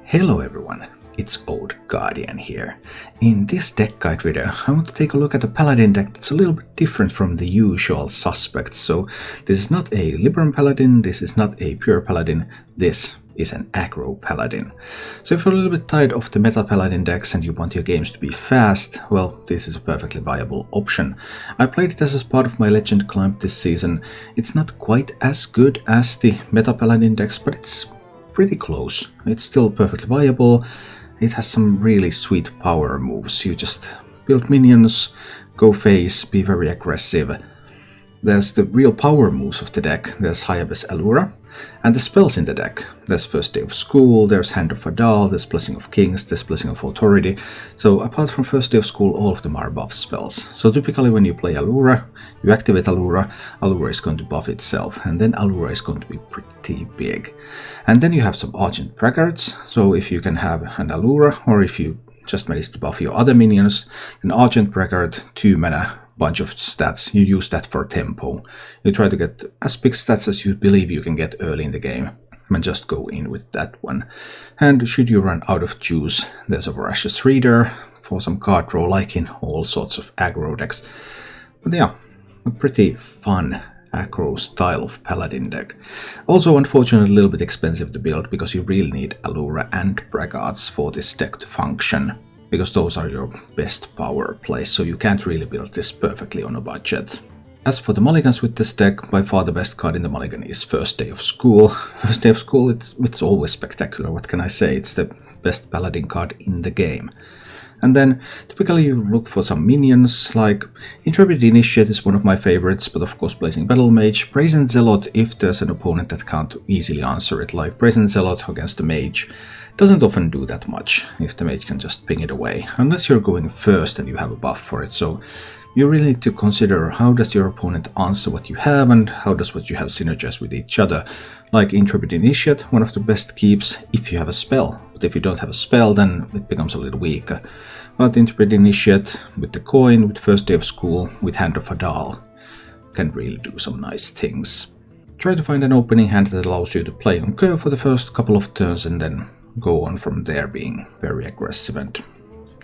Hello everyone, it's Old Guardian here. In this deck guide video, I want to take a look at a Paladin deck that's a little bit different from the usual suspects. So this is not a Liberum Paladin, this is not a pure Paladin, this is an Aggro Paladin. So if you're a little bit tired of the Meta Paladin decks and you want your games to be fast, well, this is a perfectly viable option. I played it as part of my Legend Climb this season. It's not quite as good as the Meta Paladin decks, but it's pretty close. It's still perfectly viable. It has some really sweet power moves. You just build minions, go face, be very aggressive. There's the real power moves of the deck. There's High Abyss Allura, and the spells in the deck. There's First Day of School, there's Hand of Adal, there's Blessing of Kings, there's Blessing of Authority. So apart from First Day of School, all of them are buff spells. So typically when you play Allura, you activate Allura, Allura is going to buff itself, and then Allura is going to be pretty big. And then you have some Argent Braggarts, so if you can have an Allura, or if you just manage to buff your other minions, then Argent Braggart, 2 mana, bunch of stats, you use that for tempo. You try to get as big stats as you believe you can get early in the game, and just go in with that one. And should you run out of juice, there's a Voracious Reader for some card draw, like in all sorts of aggro decks. But yeah, a pretty fun aggro style of Paladin deck. Also, unfortunately, a little bit expensive to build, because you really need Allura and Braggarts for this deck to function, because those are your best power plays, so you can't really build this perfectly on a budget. As for the mulligans with this deck, by far the best card in the mulligan is First Day of School. First Day of School, it's always spectacular, what can I say, it's the best Paladin card in the game. And then, typically you look for some minions, like Intrepid Initiate is one of my favorites, but of course Blazing Battle Mage, Brazen Zealot if there's an opponent that can't easily answer it, like Brazen Zealot against the Mage. Doesn't often do that much if the mage can just ping it away, unless you're going first and you have a buff for it. So you really need to consider how does your opponent answer what you have, and how does what you have synergize with each other. Like Intrepid Initiate, one of the best keeps if you have a spell, but if you don't have a spell then it becomes a little weaker. But Intrepid Initiate with the coin, with First Day of School, with Hand of Adal can really do some nice things. Try to find an opening hand that allows you to play on curve for the first couple of turns and then go on from there being very aggressive, and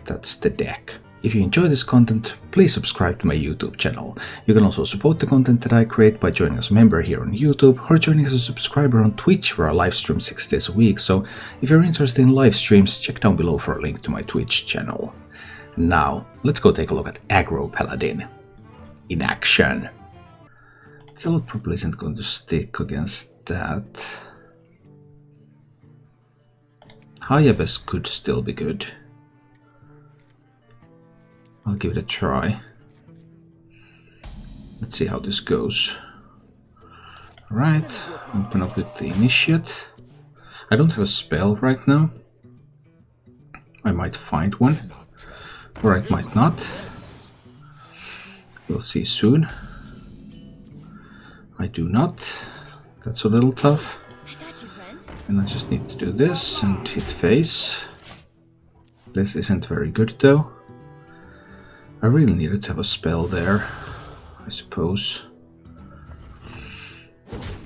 that's the deck. If you enjoy this content, please subscribe to my YouTube channel. You can also support the content that I create by joining as a member here on YouTube, or joining as a subscriber on Twitch, where I live stream 6 days a week. So if you're interested in live streams, check down below for a link to my Twitch channel. Now, let's go take a look at Aggro Paladin in action. Zealot probably isn't going to stick against that. High Abyss could still be good. I'll give it a try. Let's see how this goes. Alright, open up with the Initiate. I don't have a spell right now. I might find one, or I might not. We'll see soon. I do not. That's a little tough. And I just need to do this and hit face. This isn't very good though. I really needed to have a spell there, I suppose.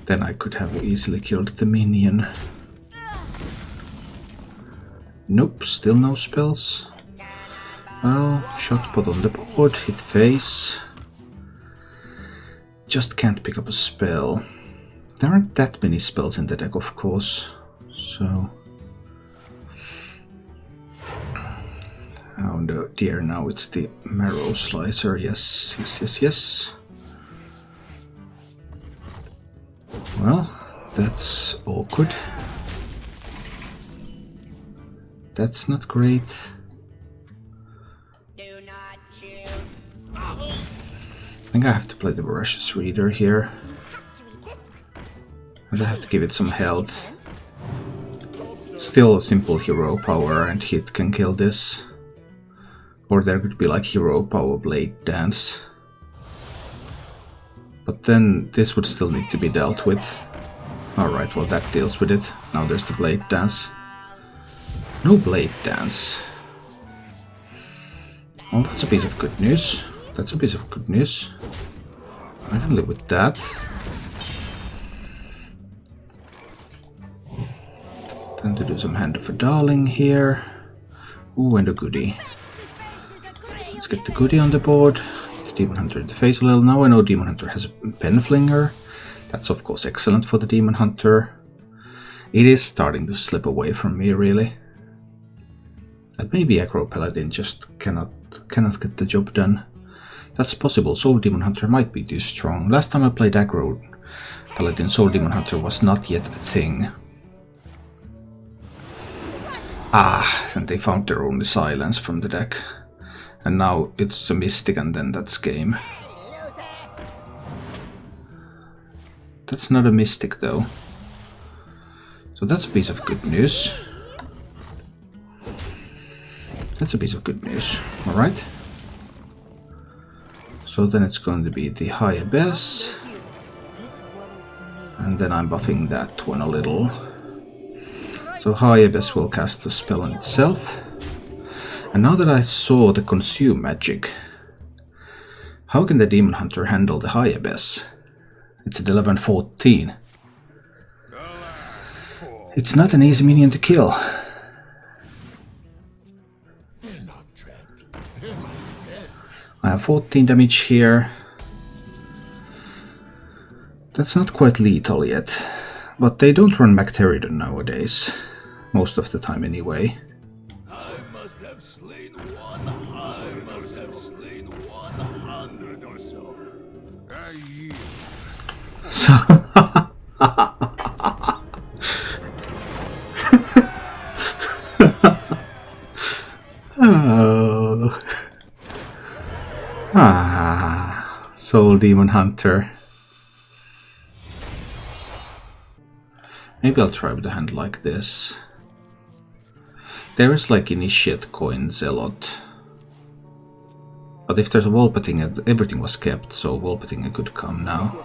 Then I could have easily killed the minion. Nope, still no spells. Well, shot put on the board, hit face. Just can't pick up a spell. There aren't that many spells in the deck, of course, so... Oh no, dear, now it's the Marrow Slicer, yes, yes, yes, yes. Well, that's awkward. That's not great. I think I have to play the Voracious Reader here. I have to give it some health. Still simple hero power and hit can kill this. Or there could be like hero power Blade Dance. But then this would still need to be dealt with. Alright, well that deals with it. Now there's the Blade Dance. No Blade Dance. Well, that's a piece of good news. That's a piece of good news. I can live with that. Time to do some Hand of a Darling here. Ooh, and a goodie. Let's get the goodie on the board. The Demon Hunter in the face a little. Now I know Demon Hunter has a Penflinger. That's of course excellent for the Demon Hunter. It is starting to slip away from me, really. And maybe Aggro Paladin just cannot get the job done. That's possible. Soul Demon Hunter might be too strong. Last time I played Aggro Paladin, Soul Demon Hunter was not yet a thing. Ah, and they found their only silence from the deck. And now it's a Mystic and then that's game. That's not a Mystic though. So that's a piece of good news. That's a piece of good news. Alright. So then it's going to be the High Abyss. And then I'm buffing that one a little. So High Abyss will cast the spell on itself. And now that I saw the Consume magic, how can the Demon Hunter handle the High Abyss? It's at 11-14. It's not an easy minion to kill. I have 14 damage here. That's not quite lethal yet. But they don't run Macteridon nowadays. Most of the time anyway. I must have slain 100 or so. Oh. Soul Demon Hunter. Maybe I'll try with a hand like this. There is like Initiate Coin Zealot. But if there's a Wolpeting, everything was kept, so Wolpeting could come now.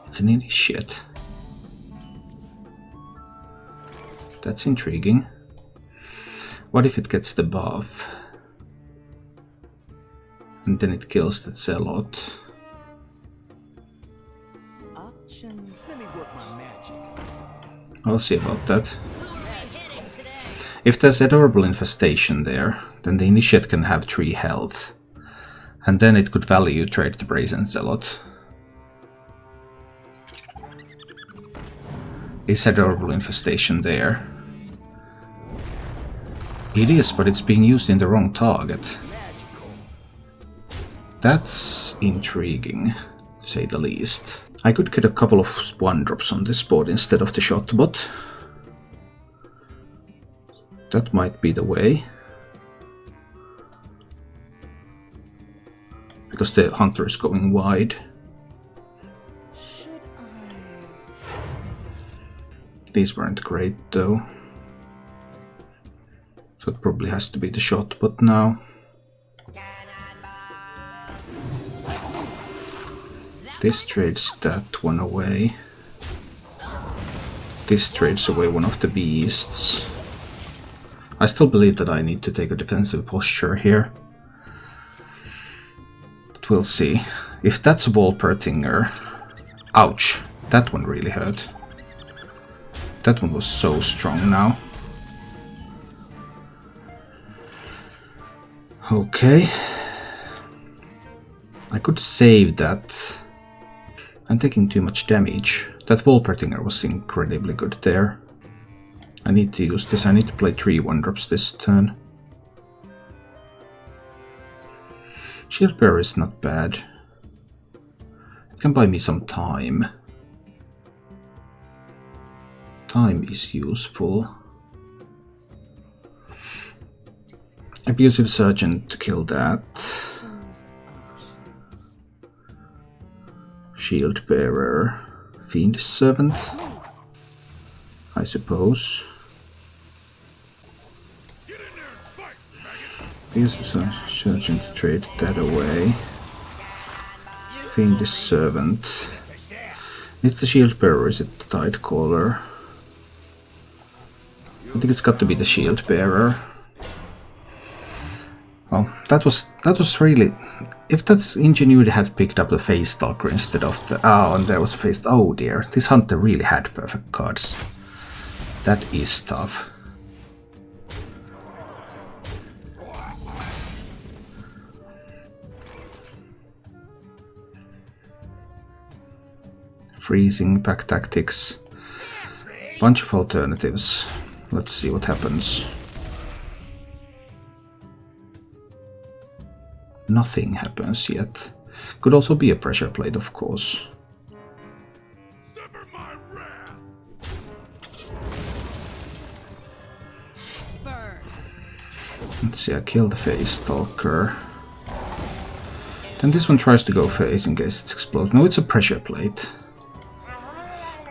It's an Initiate. That's intriguing. What if it gets the buff? And then it kills that Zealot. I'll see about that. If there's Adorable Infestation there, then the Initiate can have 3 health. And then it could value trade the Brazen Zealot. Is Adorable Infestation there? It is, but it's being used in the wrong target. That's intriguing, to say the least. I could get a couple of 1-drops on this board instead of the Shotbot. That might be the way. Because the Hunter is going wide. These weren't great though. So it probably has to be the Shotbot now. This trades that one away. This trades away one of the beasts. I still believe that I need to take a defensive posture here. But we'll see. If that's Wolpertinger... Ouch! That one really hurt. That one was so strong now. Okay. I could save that. I'm taking too much damage. That Wolpertinger was incredibly good there. I need to use this. I need to play 3 1-drops this turn. Shield Bearer is not bad. It can buy me some time. Time is useful. Abusive Sergeant to kill that. Shield Bearer. Fiend Servant, I suppose. Abusive Sergeant to trade that away. Fiend Servant. It's the Shield Bearer, is it the Tidecaller? I think it's got to be the Shield Bearer. Well, that was really... If that's Ingenuity had picked up the Face Stalker instead of the... Oh, and there was a Face... Oh dear, this Hunter really had perfect cards. That is tough. Freezing, pack tactics. Bunch of alternatives. Let's see what happens. Nothing happens yet. Could also be a pressure plate, of course. Let's see, I kill the Face Stalker. Then this one tries to go face in case it explodes. No, it's a pressure plate.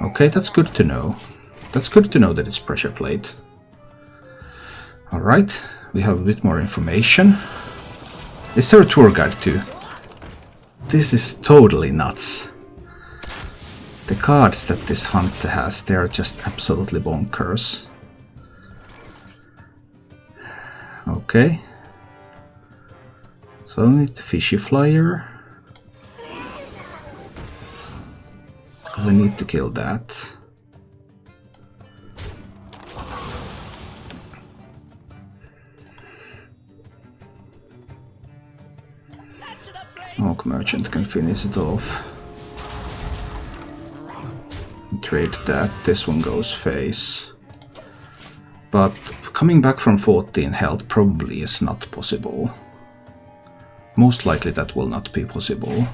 Okay, that's good to know. That's good to know that it's pressure plate. Alright, we have a bit more information. Is there a tour guide too? This is totally nuts. The cards that this hunter has, they are just absolutely bonkers. Okay. So I need the fishy flyer. We need to kill that. Oak Merchant can finish it off. Trade that. This one goes face. But coming back from 14 health probably is not possible. Most likely that will not be possible.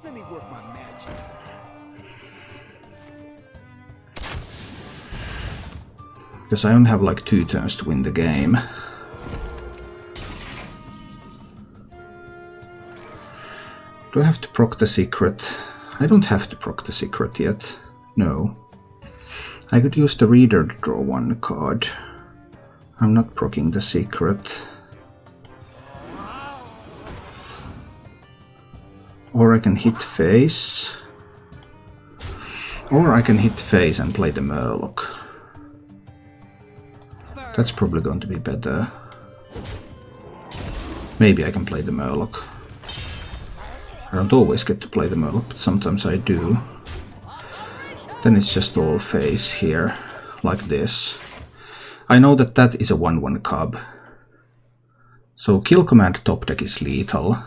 Let me work my magic. Because I only have like 2 turns to win the game. Do I have to proc the secret? I don't have to proc the secret yet. No. I could use the reader to draw 1 card. I'm not proccing the secret. Or I can hit face. Or I can hit face and play the Murloc. That's probably going to be better. Maybe I can play the Murloc. I don't always get to play the Murloc, but sometimes I do. Then it's just all face here, like this. I know that that is a 1/1 cub. So kill command top deck is lethal.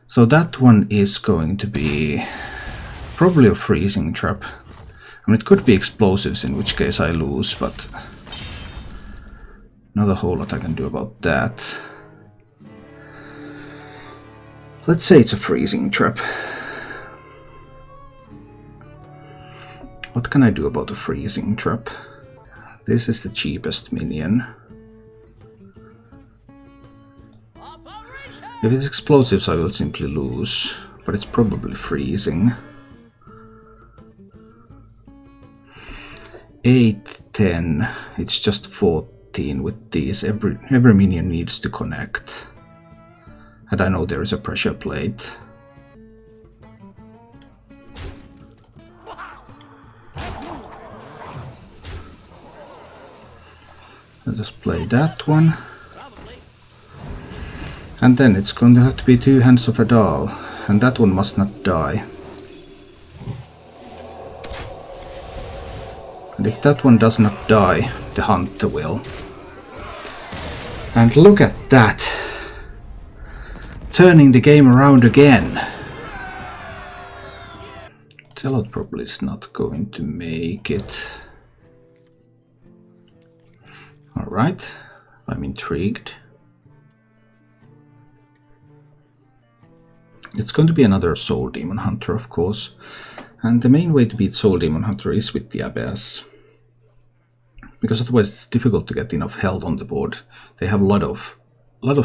So that one is going to be probably a freezing trap. I mean, it could be explosives, in which case I lose, but not a whole lot I can do about that. Let's say it's a freezing trap. What can I do about a freezing trap? This is the cheapest minion. If it's explosives, I will simply lose, but it's probably freezing. 8, 10, it's just 14 with these. Every minion needs to connect. And I know there is a pressure plate. I'll just play that one. And then it's going to have to be 2 Hands of Adal, and that one must not die. And if that one does not die, the hunter will. And look at that! Turning the game around again! Zealot probably is not going to make it. Alright, I'm intrigued. It's going to be another Soul Demon Hunter, of course. And the main way to beat Soul Demon Hunter is with the Abyss. Because otherwise it's difficult to get enough health on the board. They have a lot of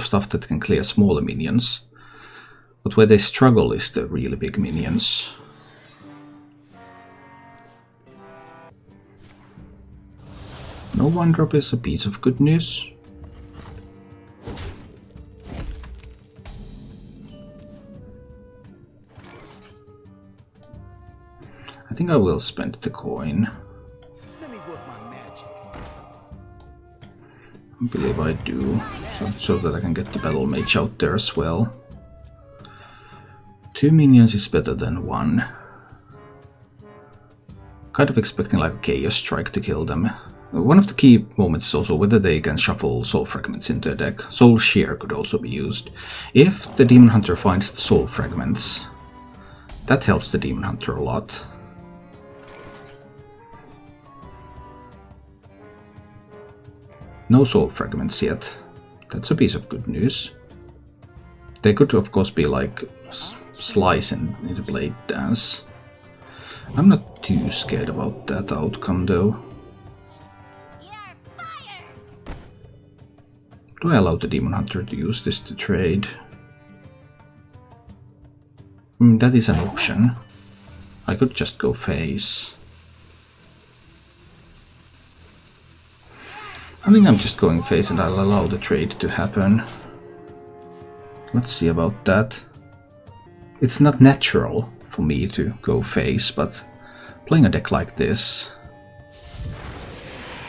stuff that can clear smaller minions. But where they struggle is the really big minions. No 1-drop is a piece of good news. I think I will spend the coin. Let me work my magic. I believe I do, so that I can get the Battle Mage out there as well. 2 minions is better than 1. Kind of expecting like a Chaos Strike to kill them. One of the key moments is also whether they can shuffle Soul Fragments into a deck. Soul Shear could also be used. If the Demon Hunter finds the Soul Fragments, that helps the Demon Hunter a lot. No Soul Fragments yet. That's a piece of good news. They could of course be like slicing into Blade Dance. I'm not too scared about that outcome though. Do I allow the Demon Hunter to use this to trade? That is an option. I could just go face. I think I'm just going face and I'll allow the trade to happen. Let's see about that. It's not natural for me to go face, but playing a deck like this...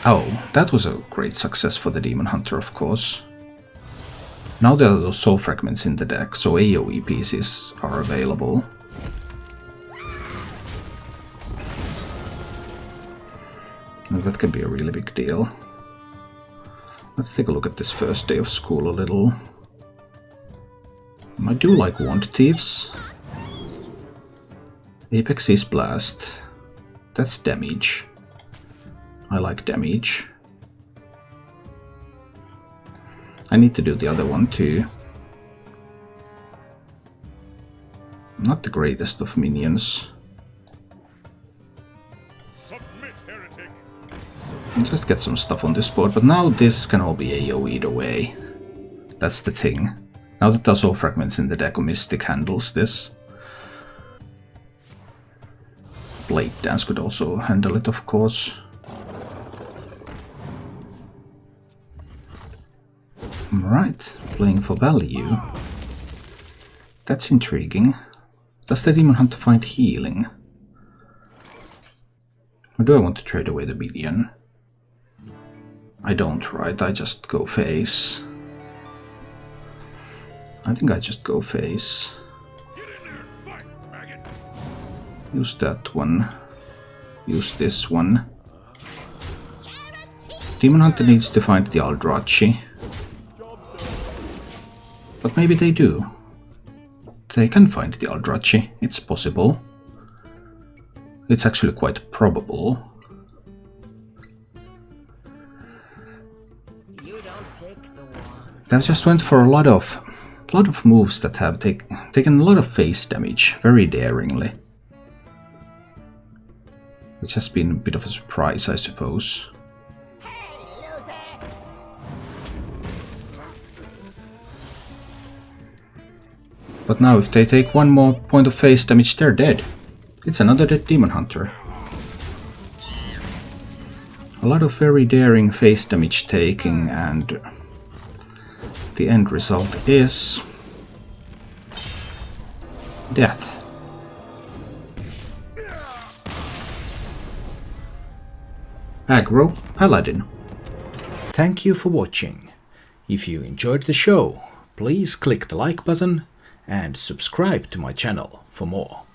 Oh, that was a great success for the Demon Hunter, of course. Now there are those Soul Fragments in the deck, so AoE pieces are available. And that can be a really big deal. Let's take a look at this first day of school a little. I do like Wand Thieves. Apex is Blast. That's damage. I like damage. I need to do the other one too. Not the greatest of minions. Just get some stuff on this board, but now this can all be AoE'd away. That's the thing. Now that there's all fragments in the deck, Mystic handles this. Blade Dance could also handle it, of course. Right, playing for value. That's intriguing. Does the Demon Hunter find healing? Or do I want to trade away the minion? I don't, right? I just go face. I think I just go face. Use that one. Use this one. Demon Hunter needs to find the Eldrazi. But maybe they do. They can find the Eldrazi. It's possible. It's actually quite probable. They just went for a lot of moves that have taken a lot of face damage very daringly. Which has been a bit of a surprise, I suppose. But now if they take one more point of face damage, they're dead. It's another dead Demon Hunter. A lot of very daring face damage taking, and the end result is death. Aggro Paladin. Thank you for watching. If you enjoyed the show, please click the like button and subscribe to my channel for more.